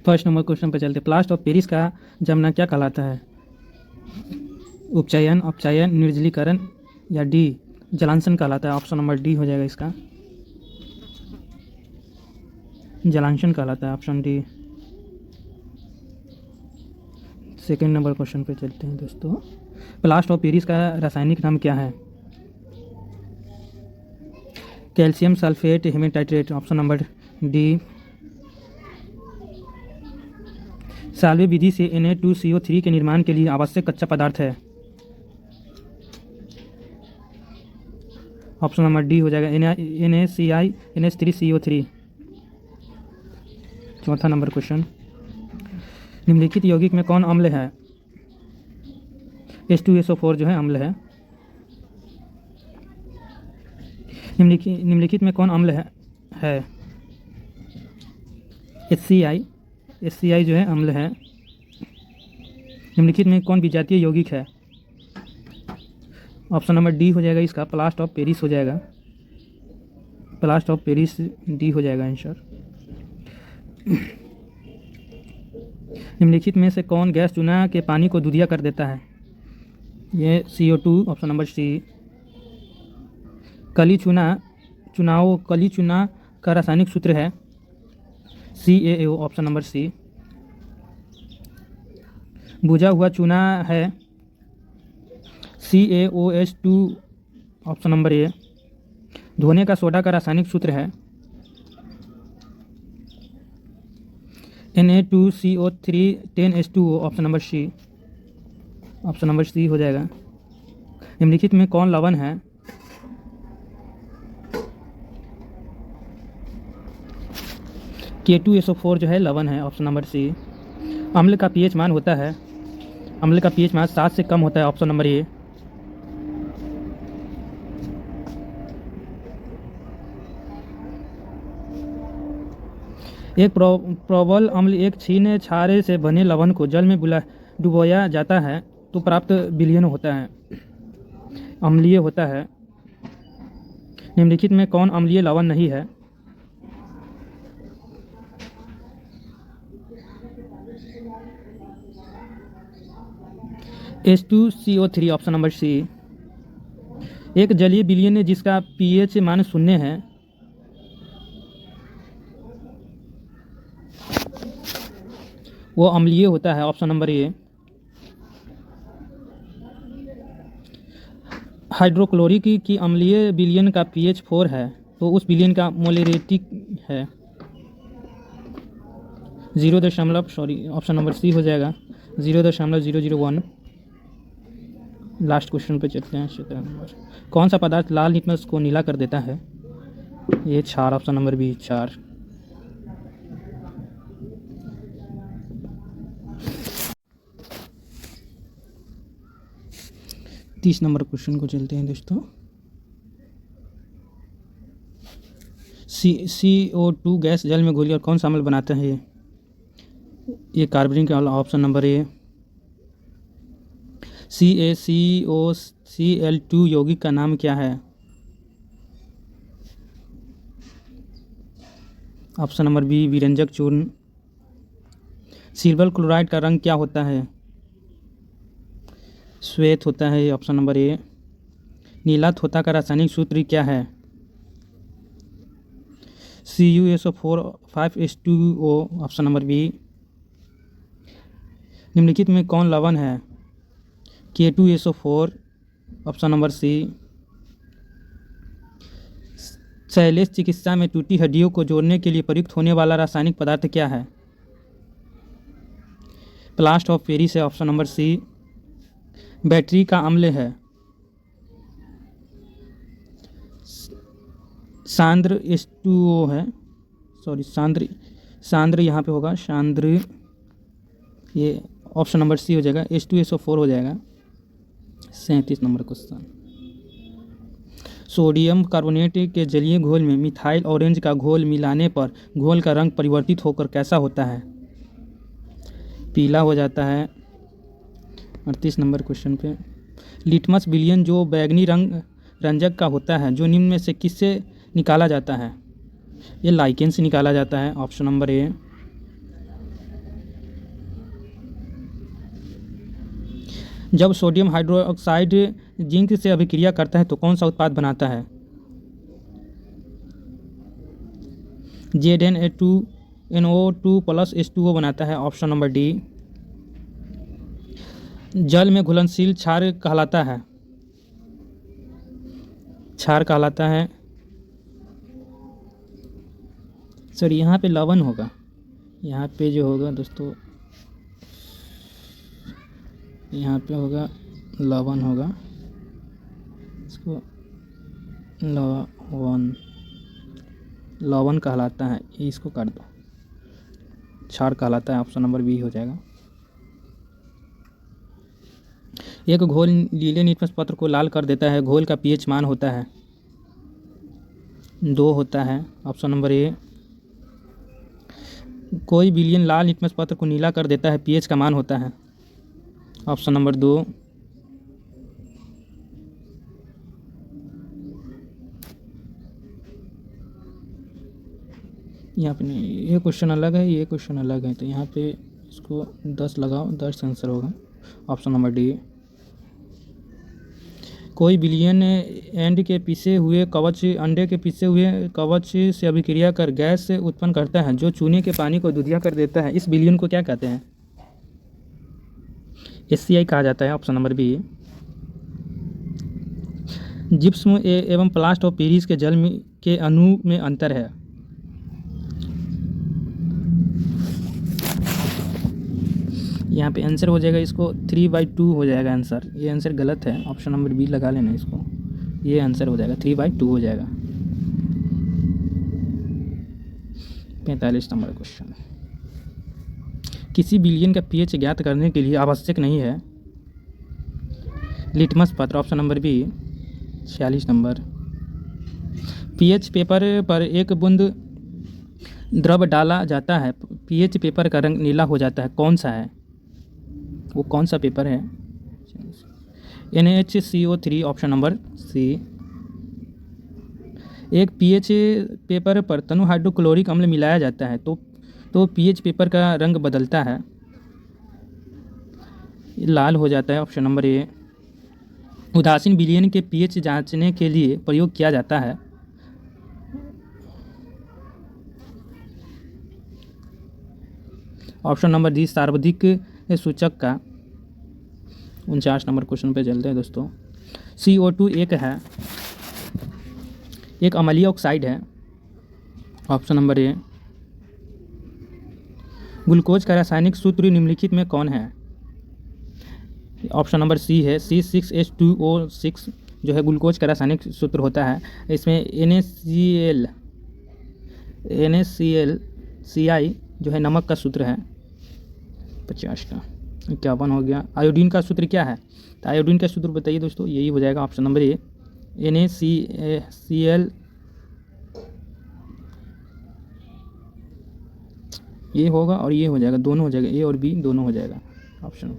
First number question पर चलते। प्लास्ट of Paris का जमना क्या कहलाता है? उपचयन, अपचयन, निर्जलीकरण या डी जलांशन कहलाता है। ऑप्शन नंबर डी हो जाएगा इसका, जलांशन कहलाता है, option D. Second number question पे चलते हैं दोस्तों। प्लास्ट ऑफ पेरिस का रासायनिक नाम क्या है? Calcium sulphate, hemihydrate, option number D. Solvay विधि से Na2CO3 के निर्माण के लिए आवश्यक कच्चा पदार्थ है। ऑप्शन नंबर डी हो जाएगा, NaCl NH3CO3। चौथा नंबर क्वेश्चन। निम्नलिखित यौगिक में कौन अम्ल है? H2SO4 जो है अम्ल है। निम्नलिखित में कौन अम्ल है? HCI जो है अम्ल है। निम्नलिखित में कौन विजातीय यौगिक है? ऑप्शन नंबर डी हो जाएगा इसका, प्लास्ट ऑफ पेरिस हो जाएगा। प्लास्ट ऑफ पेरिस डी हो जाएगा आंसर। निम्नलिखित में से कौन गैस चूना के पानी को दूधिया कर देता है? ये CO2, ऑप्शन नंबर सी। कली चूना का रासायनिक सूत्र है CaO, ऑप्शन नंबर सी। बुझा हुआ चूना है CaOH2, ऑप्शन नंबर ए। धोने का सोडा का रासायनिक सूत्र है Na2CO3 10H2O, option number C. Option number C हो जाएगा। निम्नलिखित में कौन लवण है? K2SO4 जो है लवण है, ऑप्शन नंबर सी। अम्ल का pH मान होता है, अम्ल का pH मान 7 से कम होता है, ऑप्शन नंबर ए। एक प्रबल अम्ल एक छीने छारे से बने लवण को जल में डुबोया जाता है तो प्राप्त विलयन होता है, अम्लीय होता है। निम्नलिखित में कौन अम्लीय लवण नहीं है? H2CO3, ऑप्शन नंबर सी। एक जलीय विलयन जिसका pH मान 0 है, वो अम्लीय होता है, ऑप्शन नंबर ए। हाइड्रोक्लोरिक की अम्लीय विलयन का pH 4 है तो उस विलयन का मोलरिटी है 0. ऑप्शन नंबर सी हो जाएगा 0.001। लास्ट क्वेश्चन पे चलते हैं। 17 नंबर। कौन सा पदार्थ लाल लिटमस को नीला कर देता है? ये क्षार, ऑप्शन नंबर बी, क्षार। तीस नंबर क्वेश्चन को चलते हैं दोस्तों। CO2 गैस जल में घुली और कौन सा अम्ल बनाता है? ये कार्बनिक अम्ल, ऑप्शन नंबर ए। CaCO2 यौगिक का नाम क्या है? ऑप्शन नंबर बी, विरंजक चूर्ण। सिल्वर क्लोराइड का रंग क्या होता है? श्वेत होता है, ऑप्शन नंबर ए। नीला थोथा का रासायनिक सूत्र क्या है? CuSO4 5H2O, option number B. निम्नलिखित में कौन लवण है? K2SO4, ऑप्शन नंबर सी। शैलेश चिकित्सा में टूटी हड्डियों को जोड़ने के लिए प्रयुक्त होने वाला रासायनिक पदार्थ क्या है? प्लास्ट ऑफ पेरिस है, ऑप्शन नंबर सी। बैटरी का अम्ल है सांद्र H2O है, सांद्र यहाँ पे होगा सांद्र, ये ऑप्शन नंबर सी हो जाएगा, H2SO4 हो जाएगा। 37 नंबर क्वेश्चन। सोडियम कार्बोनेट के जलीय घोल में मिथाइल ऑरेंज का घोल मिलाने पर घोल का रंग परिवर्तित होकर कैसा होता है? पीला हो जाता है। 38 नंबर क्वेश्चन पे। लिटमस विलयन जो बैगनी रंजक का होता है, जो निम्न में से किससे निकाला जाता है? ये लाइकेन से निकाला जाता है, ऑप्शन नंबर ए। जब सोडियम हाइड्रोक्साइड जिंक से अभिक्रिया करता है तो कौन सा उत्पाद बनाता है? ZnA2NO2 प्लस H2O बनाता है, ऑप्शन नंबर डी। जल में घुलनशील क्षार कहलाता है, क्षार कहलाता है, सर यहाँ पे लवण होगा, यहाँ पे जो होगा दोस्तों, यहाँ पे होगा लवण होगा, इसको लवण कहलाता है, इसको काट दो, क्षार कहलाता है, ऑप्शन नंबर बी हो जाएगा। एक घोल नीले लिटमस पत्र को लाल कर देता है, घोल का पीएच मान होता है 2 होता है, ऑप्शन नंबर ए। कोई विलयन लाल लिटमस पत्र को नीला कर देता है, पीएच का मान होता है, ऑप्शन नंबर 2। यहाँ पे नहीं, ये क्वेश्चन अलग है, ये क्वेश्चन अलग है, तो यहाँ पे इसको 10 लगाओ, 10 आंसर होगा, ऑप्शन नंबर डी। कोई बिलियन एंड के पीसे हुए कवच अंडे के पीसे हुए कवच से अभिक्रिया कर गैस उत्पन्न करता है जो चूने के पानी को दूधिया कर देता है, इस बिलियन को क्या कहते हैं? SCI कहा जाता है, ऑप्शन नंबर बी। जिप्सम एवं प्लास्ट ऑफ पेरिस के जल के अणु में अंतर है, यहाँ पे आंसर हो जाएगा, इसको 3/2 हो जाएगा आंसर, ये आंसर गलत है, ऑप्शन नंबर बी लगा लेना इसको, ये आंसर हो जाएगा 3/2 हो जाएगा। 45 नंबर क्वेश्चन, किसी बिलियन का पीएच ज्ञात करने के लिए आवश्यक नहीं है लिटमस पत्र, option number B. 46 number, pH paper पर एक बूंद द्रव डाला जाता है, पीएच पेपर का रंग नीला हो जाता है, कौन सा है? वो कौन सा पेपर है? NaHCO3, ऑप्शन नंबर सी। एक पीएच पेपर पर तनु हाइड्रोक्लोरिक अम्ल मिलाया जाता है तो पीएच पेपर का रंग बदलता है, लाल हो जाता है, ऑप्शन नंबर ए। उदासीन विलयन के पीएच जांचने के लिए प्रयोग किया जाता है, ऑप्शन नंबर डी, सार्वधिक सूचक का। 49 नंबर क्वेश्चन पे चलते हैं दोस्तों। CO2 एक अम्लीय ऑक्साइड है, ऑप्शन नंबर ए। ग्लूकोज का रासायनिक सूत्र निम्नलिखित में कौन है? ऑप्शन नंबर सी है, C6H2O6 जो है ग्लूकोज का रासायनिक सूत्र होता है, इसमें NaCl जो है नमक का सूत्र है। 50 का 51 हो गया। आयोडीन का सूत्र क्या है? तो आयोडीन का सूत्र बताइए दोस्तों, यही हो जाएगा ऑप्शन नंबर ए, NaCl, ये होगा और ये हो जाएगा, दोनों हो जाएगा, ए और बी दोनों हो जाएगा ऑप्शन।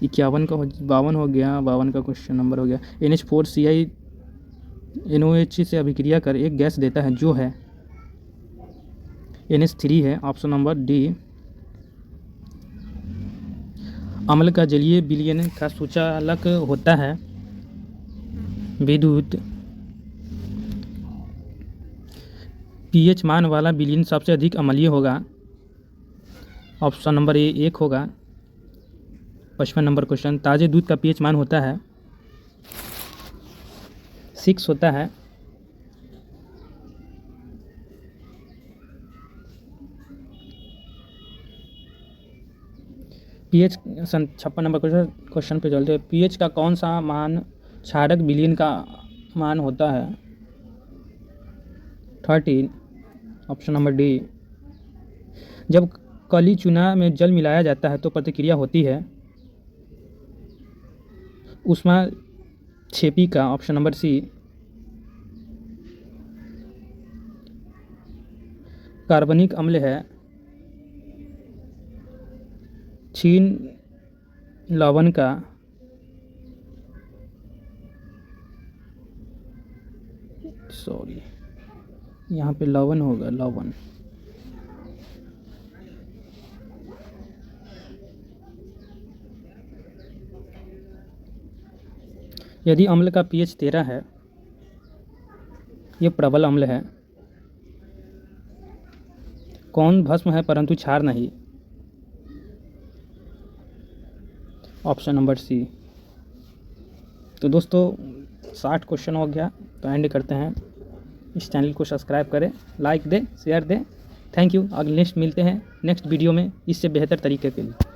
51 का 52 हो गया, 52 का क्वेश्चन नंबर हो गया। NH4Cl NOH से अभिक्रिया कर एक गैस देता है जो है NH3 है, ऑप्शन नंबर डी। अम्ल का जलीय विलयन का सूचालक होता है विद्युत। पीएच मान वाला विलयन सबसे अधिक अम्लीय होगा, ऑप्शन नंबर ए 1 होगा। 55 नंबर क्वेश्चन, ताज़े दूध का पीएच मान होता है 6 होता है। पीएच 56 नंबर क्वेश्चन पे चलते हैं। पीएच का कौन सा मान क्षारक विलयन का मान होता है? 13, ऑप्शन नंबर डी। जब कली चूना में जल मिलाया जाता है तो प्रतिक्रिया होती है ऊष्माक्षेपी का, ऑप्शन नंबर सी। कार्बनिक अम्ल है, क्षीण लवण का, सॉरी यहाँ पे लवण होगा, लवण। यदि अम्ल का pH 13 है, ये प्रबल अम्ल है। कौन भस्म है परंतु क्षार नहीं? Option number C. तो दोस्तों 60 क्वेश्चन हो गया, तो एंड करते हैं। इस चैनल को सब्सक्राइब करें, लाइक दें, शेयर दें। Thank you. अगले नेक्स्ट मिलते हैं नेक्स्ट वीडियो में इससे बेहतर तरीके के लिए।